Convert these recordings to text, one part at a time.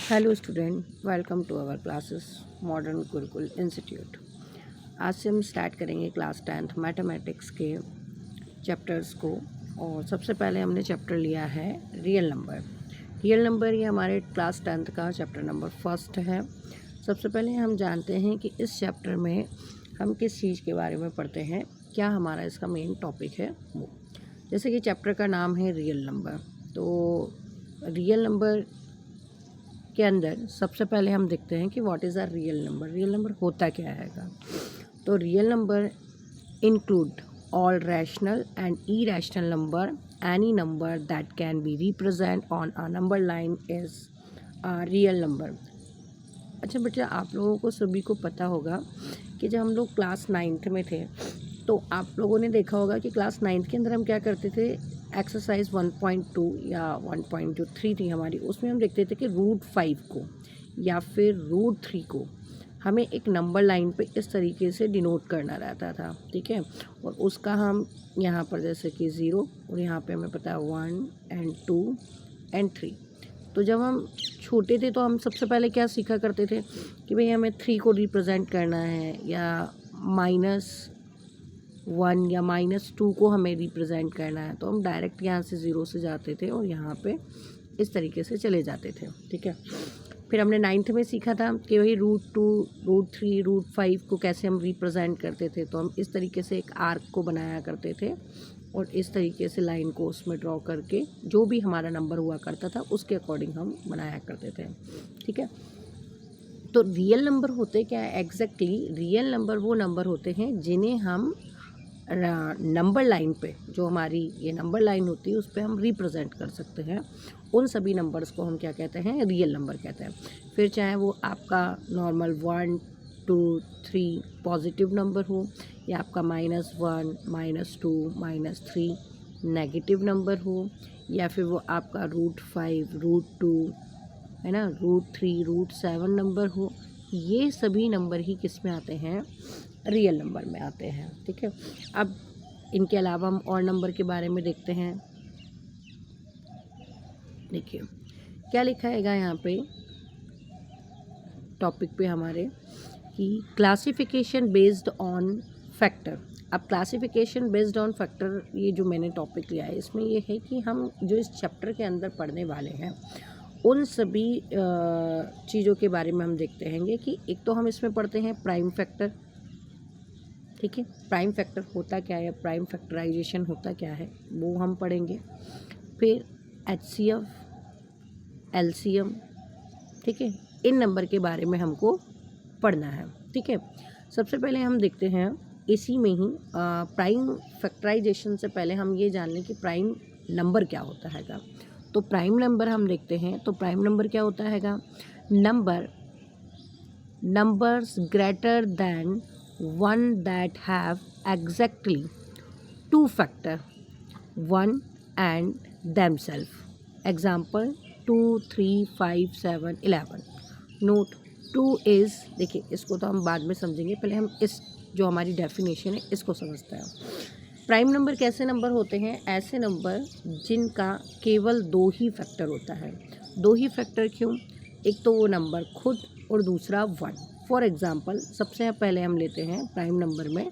Hello student, welcome to our classes modern Gurukul institute. आज से हम स्टार्ट करेंगे क्लास 10th मैथमेटिक्स के चैप्टर्स को। और सबसे पहले हमने चैप्टर लिया है रियल नंबर। रियल नंबर ये हमारे क्लास 10th का चैप्टर नंबर फर्स्ट है। सबसे पहले हम जानते हैं कि इस चैप्टर में हम किस चीज़ के बारे में पढ़ते हैं, क्या हमारा इसका मेन टॉपिक है वो। जैसे कि चैप्टर का नाम है रियल नंबर, तो रियल नंबर के अंदर सबसे पहले हम देखते हैं कि what is a real number. Real number होता क्या हैगा। तो real number include all rational and irrational number, any number that can be represent on a number line is a real number. अच्छा बच्चा, आप लोगों को सभी को पता होगा कि जब हम लोग क्लास 9th में थे तो आप लोगों ने देखा होगा कि क्लास 9th के अंदर हम क्या करते थे, एक्सरसाइज 1.2 या 1.3 थी हमारी, उसमें हम देखते थे कि √5 को या फिर √3 को हमें एक नंबर लाइन पे इस तरीके से डिनोट करना रहता था, ठीक है। और उसका हम यहाँ पर जैसे कि 0 और यहाँ पे हमें पता है 1 एंड 2 एंड 3। तो जब हम छोटे थे तो हम सबसे पहले क्या सीखा करते थे कि भाई हमें 3 को रिप्रेजेंट करना है, या -1 या -2 को हमें रिप्रेजेंट करना है। तो हम डायरेक्ट यहाँ से 0 से जाते थे और यहाँ पे इस तरीके से चले जाते थे, ठीक है। फिर हमने 9th में सीखा था कि वही √2, √3, √5 को कैसे हम रिप्रेजेंट करते थे। तो हम इस तरीके से एक आर्क को बनाया करते थे और इस तरीके से लाइन को उसमें ड्रॉ करके जो भी हमारा नंबर हुआ करता था उसके अकॉर्डिंग हम बनाया करते थे, ठीक है। तो रियल नंबर होते क्या है एग्जैक्टली? रियल नंबर वो नंबर होते हैं जिन्हें हम नंबर लाइन पे, जो हमारी ये नंबर लाइन होती है उस पर हम रिप्रेजेंट कर सकते हैं। उन सभी नंबर्स को हम क्या कहते हैं? रियल नंबर कहते हैं। फिर चाहे वो आपका नॉर्मल 1, 2, 3 पॉजिटिव नंबर हो, या आपका -1, -2, -3 नेगेटिव नंबर हो, या फिर वो आपका √5, √2 है ना, √3, √7 नंबर हो। ये सभी नंबर ही किस में आते हैं? रियल नंबर में आते हैं, ठीक है। अब इनके अलावा हम और नंबर के बारे में देखते हैं। देखिए क्या लिखा हैगा यहाँ पे टॉपिक पे हमारे कि क्लासिफिकेशन बेस्ड ऑन फैक्टर। अब क्लासिफिकेशन बेस्ड ऑन फैक्टर, ये जो मैंने टॉपिक लिया है इसमें ये है कि हम जो इस चैप्टर के अंदर पढ़ने वाले हैं उन सभी चीज़ों के बारे में हम देखते हैं कि एक तो हम इसमें पढ़ते हैं प्राइम फैक्टर, ठीक है। प्राइम फैक्टर होता क्या है, प्राइम फैक्टराइजेशन होता क्या है, वो हम पढ़ेंगे। फिर HCF, LCM, ठीक है, इन नंबर के बारे में हमको पढ़ना है, ठीक है। सबसे पहले हम देखते हैं इसी में ही प्राइम फैक्टराइजेशन से पहले हम ये जान लें कि प्राइम नंबर क्या होता हैगा। तो प्राइम नंबर हम देखते हैं, तो प्राइम नंबर क्या होता हैगा? Numbers greater than 1 that have exactly 2 factor 1 and themselves. Example 2, 3, 5, 7, 11. Note 2 is, देखिए इसको तो हम बाद में समझेंगे, पहले हम इस जो हमारी डेफिनेशन है इसको समझते हैं। प्राइम नंबर कैसे नंबर होते हैं? ऐसे नंबर जिनका केवल 2 ही फैक्टर होता है। 2 ही फैक्टर क्यों? एक तो वो नंबर खुद और दूसरा 1। फॉर एग्ज़ाम्पल सबसे पहले हम लेते हैं प्राइम नंबर में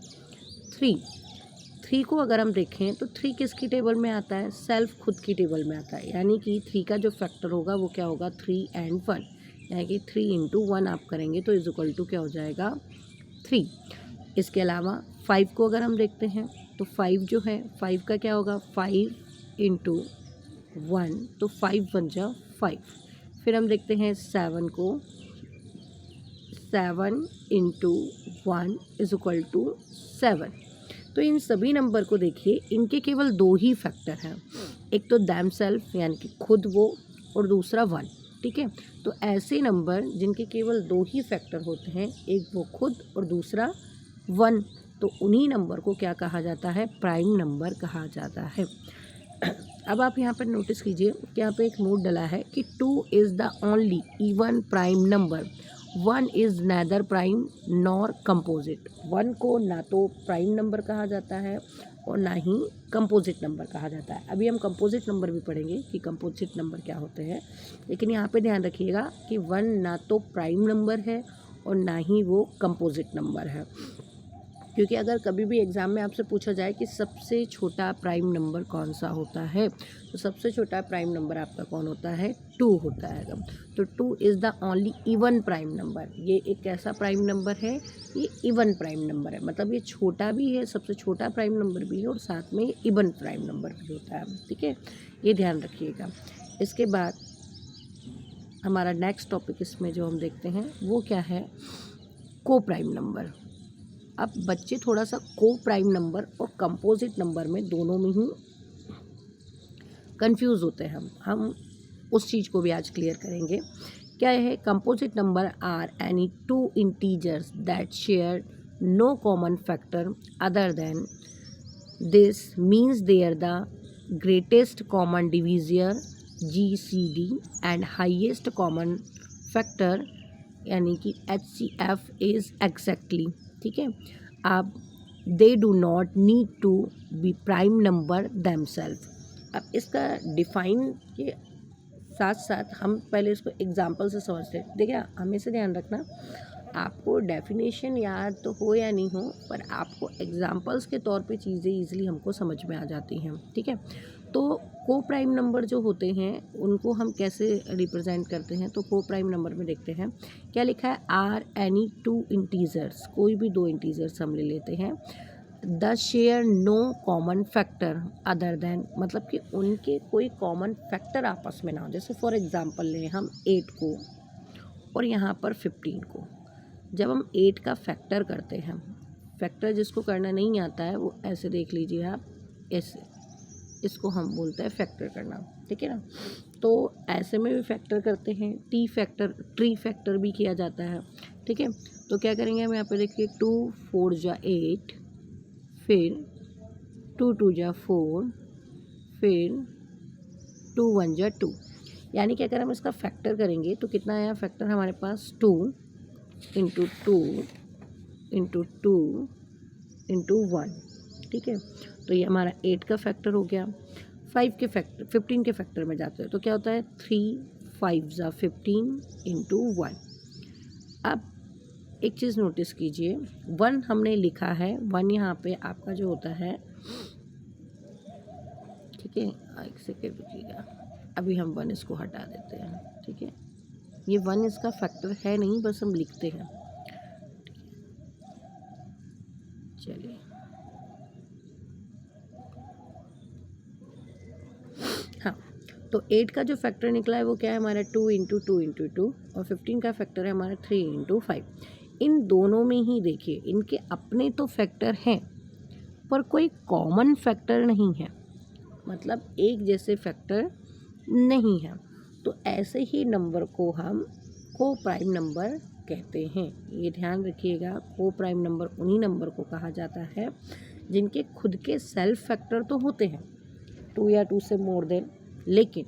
3 को अगर हम देखें तो 3 किसकी टेबल में आता है? सेल्फ खुद की टेबल में आता है। यानी कि 3 का जो फैक्टर होगा वो क्या होगा? 3 and 1, यानी कि 3 × 1 आप करेंगे तो = क्या हो जाएगा? 3। इसके अलावा 5 को अगर हम देखते हैं तो 5 जो है 5 का क्या होगा? 5 × 1, तो 5 बन जा 5। फिर हम देखते हैं 7 को, 7 × 1 = 7। तो इन सभी नंबर को देखिए, इनके केवल 2 ही फैक्टर हैं, एक तो दैम सेल्फ यानी कि खुद वो, और दूसरा 1, ठीक है। तो ऐसे नंबर जिनके केवल 2 ही फैक्टर होते हैं, एक वो खुद और दूसरा 1, तो उन्हीं नंबर को क्या कहा जाता है? प्राइम नंबर कहा जाता है। अब आप यहाँ पर नोटिस कीजिए कि यहाँ पे एक नोट डला है कि 2 is the only even prime number, 1 is neither prime nor composite. 1 को ना तो प्राइम नंबर कहा जाता है और ना ही कंपोजिट नंबर कहा जाता है। अभी हम कंपोजिट नंबर भी पढ़ेंगे कि कंपोजिट नंबर क्या होते हैं, लेकिन यहाँ पे ध्यान रखिएगा कि 1 ना तो प्राइम नंबर है और ना ही वो कंपोजिट नंबर है, क्योंकि अगर कभी भी एग्ज़ाम में आपसे पूछा जाए कि सबसे छोटा प्राइम नंबर कौन सा होता है, तो सबसे छोटा प्राइम नंबर आपका कौन होता है, 2 होता है। तो 2 is the only even prime number. ये एक कैसा प्राइम नंबर है, ये इवन प्राइम नंबर है, मतलब ये छोटा भी है, सबसे छोटा प्राइम नंबर भी है और साथ में इवन प्राइम नंबर भी होता है। ठीक है, ये ध्यान रखिएगा। इसके बाद हमारा नेक्स्ट टॉपिक इसमें जो हम देखते हैं वो क्या है, को प्राइम नंबर। अब बच्चे थोड़ा सा को प्राइम नंबर और कंपोजिट नंबर में दोनों में ही कंफ्यूज होते हैं। हम उस चीज़ को भी आज क्लियर करेंगे। क्या है, composite number are any two integers that share no common factor other than this means they are the greatest common divisor GCD and highest common factor यानी कि HCF इज़ एग्जैक्टली। ठीक है, अब they do not need to be prime number themselves. अब इसका define के साथ साथ हम पहले इसको एग्जांपल से समझते हैं। देखिए, हमेशा ध्यान रखना, आपको डेफिनेशन याद तो हो या नहीं हो, पर आपको एग्जांपल्स के तौर पे चीज़ें ईजिली हमको समझ में आ जाती हैं। ठीक है, तो को प्राइम नंबर जो होते हैं उनको हम कैसे रिप्रेजेंट करते हैं, तो को प्राइम नंबर में देखते हैं क्या लिखा है, आर एनी टू इंटीजर्स, कोई भी दो इंटीजर्स हम ले लेते हैं, the share no common factor other than, मतलब कि उनके कोई कॉमन फैक्टर आपस में ना हो। जैसे फॉर एग्जांपल लें हम 8 को और यहाँ पर 15 को। जब हम 8 का फैक्टर करते हैं, फैक्टर जिसको करना नहीं आता है वो ऐसे देख लीजिए आप, ऐसे, इसको हम बोलते हैं फैक्टर करना। ठीक है ना, तो ऐसे में भी फैक्टर करते हैं, ट्री फैक्टर भी किया जाता है। ठीक है, तो क्या करेंगे हम यहाँ पे देखिए, 2 4 जा 8, फिर 2 2 जा 4, फिर 2 1 जा 2, यानी कि अगर हम इसका फैक्टर करेंगे तो कितना आया फैक्टर हमारे पास, 2 इंटू 2 इंटू 2 इंटू 1। ठीक है, तो ये हमारा 8 का फैक्टर हो गया। 15 के फैक्टर में जाते हैं तो क्या होता है, 3 5 जा 15 इंटू 1। अब एक चीज़ नोटिस कीजिए, 1 हमने लिखा है, 1 यहाँ पे आपका जो होता है, ठीक है, एक सेकेंड रुकिएगा, अभी हम 1 इसको हटा देते हैं। ठीक है, ये 1 इसका फैक्टर है नहीं, बस हम लिखते हैं। चलिए, हाँ, तो 8 का जो फैक्टर निकला है वो क्या है हमारा, 2 इंटू 2 इंटू 2, और 15 का फैक्टर है हमारा 3 इंटू 5। इन दोनों में ही देखिए, इनके अपने तो फैक्टर हैं पर कोई कॉमन फैक्टर नहीं है, मतलब एक जैसे फैक्टर नहीं है। तो ऐसे ही नंबर को हम को प्राइम नंबर कहते हैं। ये ध्यान रखिएगा, को प्राइम नंबर उन्हीं नंबर को कहा जाता है जिनके खुद के सेल्फ फैक्टर तो होते हैं 2 या 2 से मोर देन, लेकिन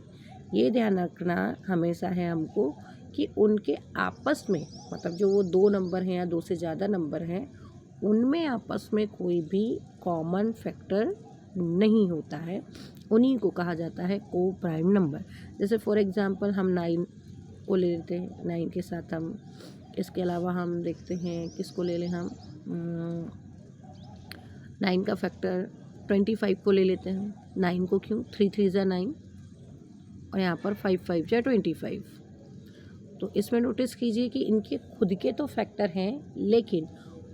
ये ध्यान रखना हमेशा है हमको कि उनके आपस में, मतलब जो वो 2 नंबर हैं या 2 से ज़्यादा नंबर हैं, उनमें आपस में कोई भी कॉमन फैक्टर नहीं होता है, उन्हीं को कहा जाता है को प्राइम नंबर। जैसे फॉर एग्जांपल हम 9 को ले लेते हैं, 9 के साथ हम, इसके अलावा हम देखते हैं किसको ले लें हम, 9 का फैक्टर 25 को ले लेते हैं। 9 को क्यों, 3 3 जा 9 और यहाँ पर 5 5 जा 25। तो इसमें नोटिस कीजिए कि इनके खुद के तो फैक्टर हैं लेकिन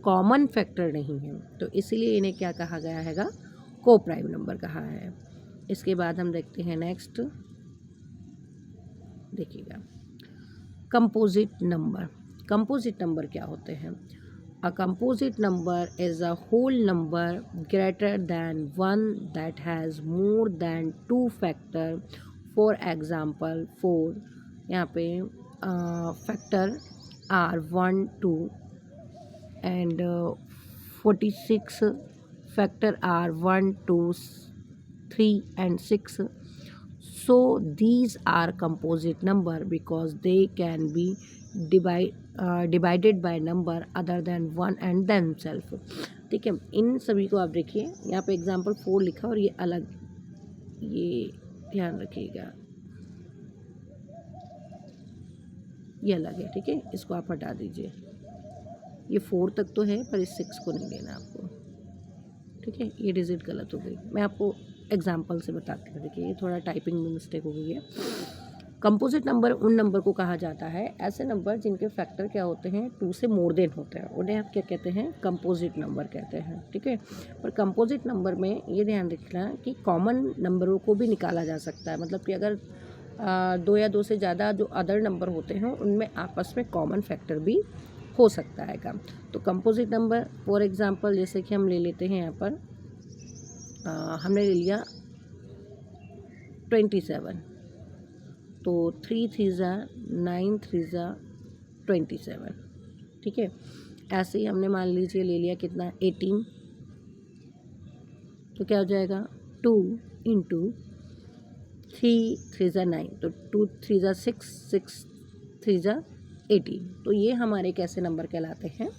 कॉमन फैक्टर नहीं है, तो इसीलिए इन्हें क्या कहा गया हैगा, को प्राइम नंबर कहा है। इसके बाद हम देखते हैं नेक्स्ट, देखिएगा कंपोजिट नंबर। कंपोजिट नंबर क्या होते हैं, a composite number is a whole number greater than 1 that has more than 2 factor. For example 4, यहाँ पे factor are 1 2 and 46 factor are 1 2 3 and 6. So these are composite number because they can be divided by number other than 1 and themselves. ठीक है। इन सभी को आप देखिए, यहाँ पे एग्जाम्पल 4 लिखा और ये अलग, ये ध्यान रखिएगा, ये अलग है, ठीक है। इसको आप हटा दीजिए, ये 4 तक तो है पर इस 6 को नहीं लेना आपको, ठीक है। ये डिजिट गलत हो गई, मैं आपको एग्जाम्पल से बताती हूँ। देखिए ये थोड़ा टाइपिंग में मिस्टेक हो गई है। कंपोजिट नंबर उन नंबर को कहा जाता है, ऐसे नंबर जिनके फैक्टर क्या होते हैं 2 से मोर देन होते हैं, उन्हें आप क्या कहते हैं, कंपोजिट नंबर कहते हैं, ठीक है। पर कंपोजिट नंबर में ये ध्यान रखना कि कॉमन नंबरों को भी निकाला जा सकता है, मतलब कि अगर 2 या 2 से ज़्यादा जो अदर नंबर होते हैं उनमें आपस में कॉमन फैक्टर भी हो सकता है काम। तो कंपोजिट नंबर फॉर एग्जांपल जैसे कि हम ले लेते हैं, यहाँ पर हमने ले लिया 27, तो 3 3 9 3 27, ठीक है। ऐसे ही हमने मान लीजिए ले लिया कितना 18, तो क्या हो जाएगा 2 इंटू 3 3 9, तो 2 3 6 6 3 18। तो ये हमारे कैसे नंबर कहलाते हैं,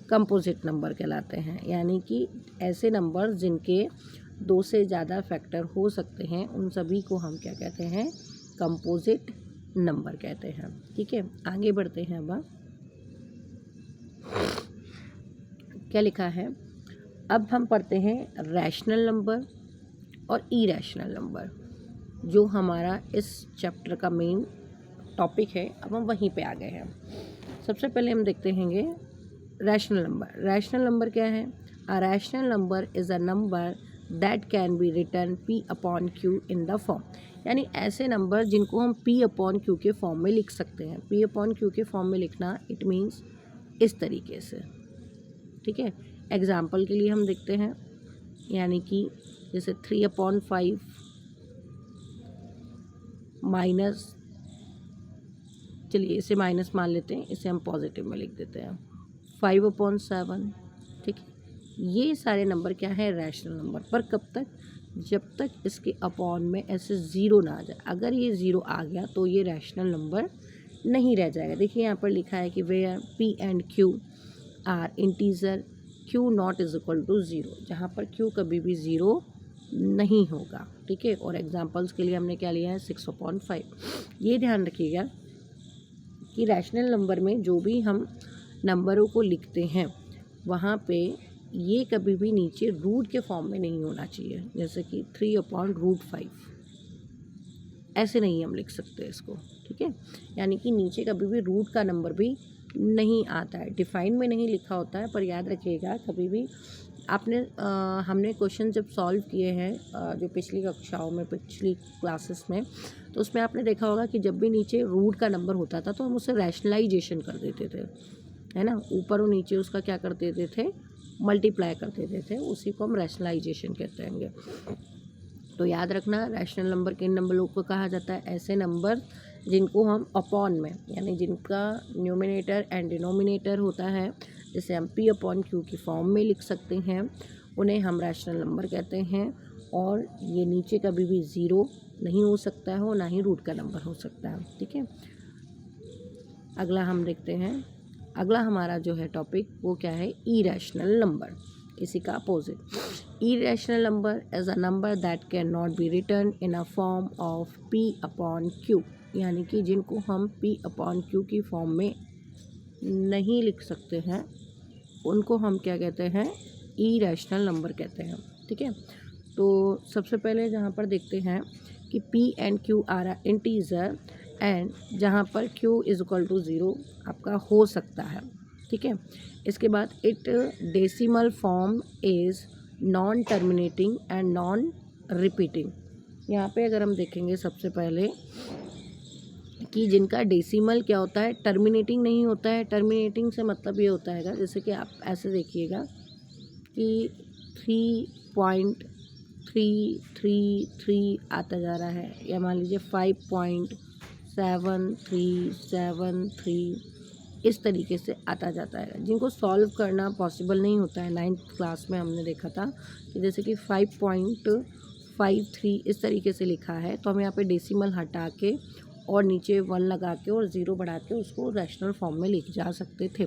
कंपोजिट नंबर कहलाते हैं, यानी कि ऐसे नंबर जिनके 2 से ज़्यादा फैक्टर हो सकते हैं उन सभी को हम क्या कहते हैं, कंपोजिट नंबर कहते हैं, ठीक है। आगे बढ़ते हैं। अब क्या लिखा है, अब हम पढ़ते हैं रैशनल नंबर और इरैशनल नंबर, जो हमारा इस चैप्टर का मेन टॉपिक है। अब हम वहीं पे आ गए हैं। सबसे पहले हम देखते हैंगे रैशनल नंबर। रैशनल नंबर क्या है, a rational number is a number that can be return P upon Q in the form, यानी ऐसे नंबर जिनको हम P अपॉन Q के फॉर्म में लिख सकते हैं। P अपॉन Q के फॉर्म में लिखना इट मीन्स इस तरीके से, ठीक है। एग्जाम्पल के लिए हम देखते हैं, यानी कि जैसे 3/5 माइनस, चलिए इसे माइनस मान लेते हैं, इसे हम पॉजिटिव में लिख देते हैं 5/7, ठीक है। ये सारे नंबर क्या है, रैशनल नंबर। पर कब तक, जब तक इसके अपॉन में ऐसे ज़ीरो ना आ जाए। अगर ये ज़ीरो आ गया तो ये रैशनल नंबर नहीं रह जाएगा। देखिए यहाँ पर लिखा है कि where P and Q are integer, Q not is equal to 0, जहाँ पर Q कभी भी 0 नहीं होगा, ठीक है। और एग्जांपल्स के लिए हमने क्या लिया है 6/5। ये ध्यान रखिएगा कि रैशनल नंबर में जो भी हम नंबरों को लिखते हैं वहाँ पे ये कभी भी नीचे रूट के फॉर्म में नहीं होना चाहिए, जैसे कि 3/5, ऐसे नहीं हम लिख सकते इसको, ठीक है। यानी कि नीचे कभी भी रूट का नंबर भी नहीं आता है, डिफाइन में नहीं लिखा होता है। पर याद रखिएगा कभी भी आपने हमने क्वेश्चन जब सॉल्व किए हैं जो पिछली कक्षाओं में, पिछली क्लासेस में, तो उसमें आपने देखा होगा कि जब भी नीचे रूट का नंबर होता था तो हम उसे रैशनलाइजेशन कर देते थे, है ना। ऊपर और नीचे उसका क्या कर देते थे, मल्टीप्लाई कर देते थे, उसी को हम रैशनलाइजेशन कहते हैं। तो याद रखना रैशनल नंबर किन नंबरों को कहा जाता है, ऐसे नंबर जिनको हम अपॉन में, यानी जिनका न्यूमिनेटर एंड डिनोमिनेटर होता है, जिसे हम P अपॉन Q की फॉर्म में लिख सकते हैं, उन्हें हम रैशनल नंबर कहते हैं। और ये नीचे कभी भी ज़ीरो नहीं हो सकता है और ना ही रूट का नंबर हो सकता है, ठीक है। अगला हम देखते हैं, अगला हमारा जो है टॉपिक वो क्या है, इरैशनल नंबर, इसी का opposite. Irrational number is a number that can not be return in a form of P upon Q, यानी कि जिनको हम P अपॉन Q की फॉर्म में नहीं लिख सकते हैं उनको हम क्या कहते हैं, इरैशनल नंबर कहते हैं, ठीक है। तो सबसे पहले जहाँ पर देखते हैं कि P and Q are integer and जहाँ पर Q इज इक्वल टू 0 आपका हो सकता है, ठीक है। इसके बाद it decimal form is non terminating and non repeating. यहाँ पे अगर हम देखेंगे सबसे पहले कि जिनका डेसिमल क्या होता है, टर्मिनेटिंग नहीं होता है। टर्मिनेटिंग से मतलब ये होता है जैसे कि आप ऐसे देखिएगा कि 3.333 आता जा रहा है, या मान लीजिए 5.7373, इस तरीके से आता जाता है, जिनको सॉल्व करना पॉसिबल नहीं होता है। 9th क्लास में हमने देखा था कि जैसे कि 5.53 इस तरीके से लिखा है, तो हम यहाँ पे डेसिमल हटा के और नीचे 1 लगा के और 0 बढ़ा के उसको रैशनल फॉर्म में लिख जा सकते थे।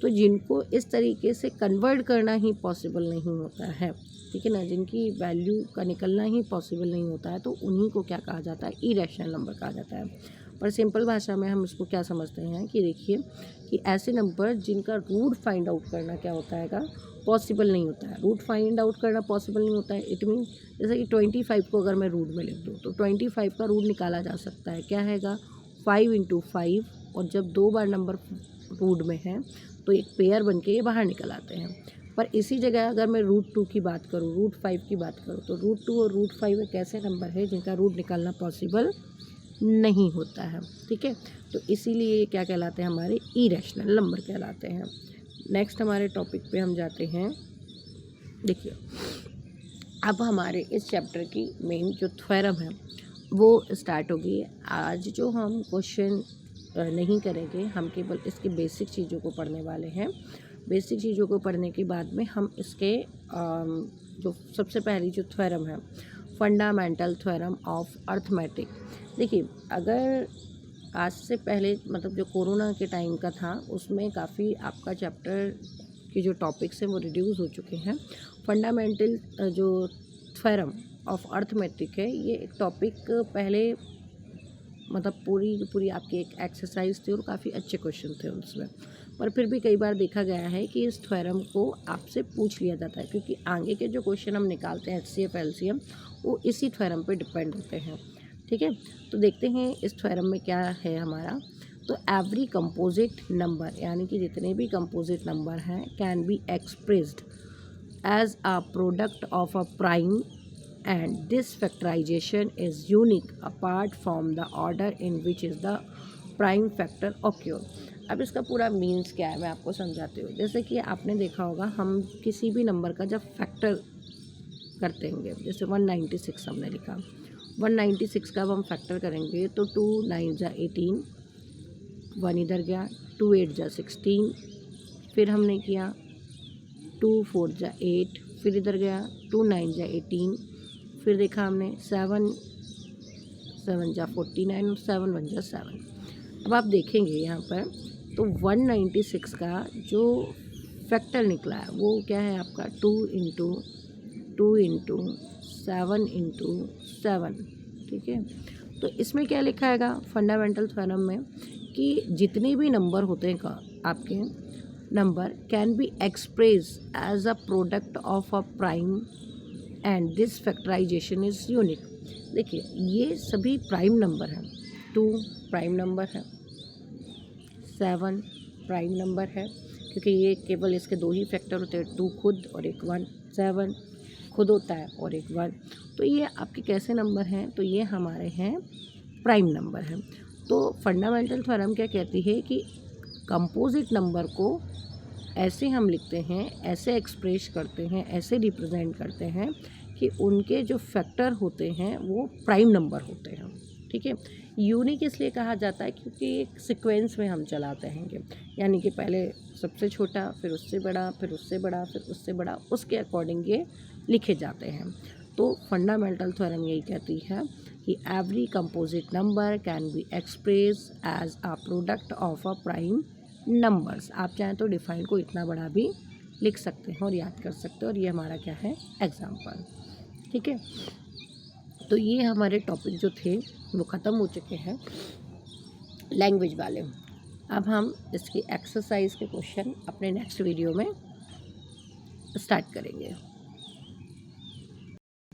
तो जिनको इस तरीके से कन्वर्ट करना ही पॉसिबल नहीं होता है, ठीक है ना, जिनकी वैल्यू का निकलना ही पॉसिबल नहीं होता है, तो उन्हीं को क्या कहा जाता है, इरेशनल नंबर कहा जाता है। पर सिंपल भाषा में हम इसको क्या समझते हैं कि देखिए कि ऐसे नंबर जिनका रूट फाइंड आउट करना क्या होता है, पॉसिबल नहीं होता है। रूट फाइंड आउट करना पॉसिबल नहीं होता है, इट मीन जैसे कि 25 को अगर मैं रूट में लिख दूँ तो 25 का रूट निकाला जा सकता है, क्या हैगा 5 × 5, और जब 2 बार नंबर रूट में है तो एक पेयर बन के ये बाहर निकल आते हैं। पर इसी जगह अगर मैं √2 की बात करूँ, √5 की बात करूँ, तो √2 और √5 एक ऐसे नंबर है जिनका रूट निकालना पॉसिबल नहीं होता है, ठीक है। तो इसीलिए ये क्या कहलाते हैं, हमारे इरेशनल नंबर कहलाते हैं। नेक्स्ट हमारे टॉपिक पे हम जाते हैं। देखिए अब हमारे इस चैप्टर की मेन जो थ्योरम है वो स्टार्ट होगी। आज जो हम क्वेश्चन नहीं करेंगे, हम केवल इसके बेसिक चीज़ों को पढ़ने वाले हैं। बेसिक चीज़ों को पढ़ने के बाद में हम इसके जो सबसे पहली जो थ्योरम है, फंडामेंटल थ्योरम ऑफ अर्थमेटिक। देखिए अगर आज से पहले मतलब जो कोरोना के टाइम का था उसमें काफ़ी आपका चैप्टर के जो टॉपिक्स हैं वो रिड्यूस हो चुके हैं। फंडामेंटल जो थ्योरम ऑफ अर्थमेटिक है, ये एक टॉपिक पहले मतलब पूरी आपकी एक एक्सरसाइज थी और काफ़ी अच्छे क्वेश्चन थे उसमें, पर फिर भी कई बार देखा गया है कि इस थ्योरम को आपसे पूछ लिया जाता है, क्योंकि आगे के जो क्वेश्चन हम निकालते हैं HCF LCM वो इसी थ्योरम पे डिपेंड होते हैं, ठीक है। तो देखते हैं इस थ्योरम में क्या है हमारा। तो एवरी कंपोजिट नंबर, यानी कि जितने भी कंपोजिट नंबर हैं, can be expressed as a product of a prime and this factorization is unique apart from the order in which is the prime factor occur। अब इसका पूरा मीन्स क्या है मैं आपको समझाती हूँ। जैसे कि आपने देखा होगा हम किसी भी नंबर का जब फैक्टर करते होंगे, जैसे 196 हमने लिखा, 196 का अब हम फैक्टर करेंगे तो 2 9 जा 18, 1 इधर गया, 2 8 जा 16, फिर हमने किया 2 4 जा 8, फिर इधर गया 2 9 जा 18, फिर देखा हमने 7 7 जा 49 और 7 1 जा 7। अब आप देखेंगे यहाँ पर तो 196 का जो फैक्टर निकला है वो क्या है आपका 2 × 7 × 7, ठीक है। तो इसमें क्या लिखा हैगा फंडामेंटल थ्योरम में कि जितने भी नंबर होते हैं आपके number can be express as a product of a prime and this factorization is unique. देखिए ये सभी प्राइम नंबर हैं, 2 प्राइम नंबर है, 7 प्राइम नंबर है, क्योंकि ये केवल इसके 2 ही फैक्टर होते हैं, 2 खुद और एक 1, 7 खुद होता है और एक 1। तो ये आपके कैसे नंबर हैं, तो ये हमारे हैं प्राइम नंबर हैं। तो फंडामेंटल थ्योरम क्या कहती है कि कंपोजिट नंबर को ऐसे हम लिखते हैं, ऐसे एक्सप्रेस करते हैं, ऐसे रिप्रेजेंट करते हैं कि उनके जो फैक्टर होते हैं वो प्राइम नंबर होते हैं, ठीक है। यूनिक इसलिए कहा जाता है क्योंकि एक सीक्वेंस में हम चलाते हैं, यानी कि पहले सबसे छोटा, फिर उससे बड़ा, फिर उससे बड़ा, फिर उससे बड़ा, उसके अकॉर्डिंग ये लिखे जाते हैं। तो फंडामेंटल थ्योरम यही कहती है कि every composite number can be express as a product of a prime numbers. आप चाहें तो डिफाइन को इतना बड़ा भी लिख सकते हैं और याद कर सकते हैं, और ये हमारा क्या है एग्जाम्पल, ठीक है। तो ये हमारे टॉपिक जो थे वो ख़त्म हो चुके हैं लैंग्वेज वाले। अब हम इसकी एक्सरसाइज के क्वेश्चन अपने नेक्स्ट वीडियो में स्टार्ट करेंगे।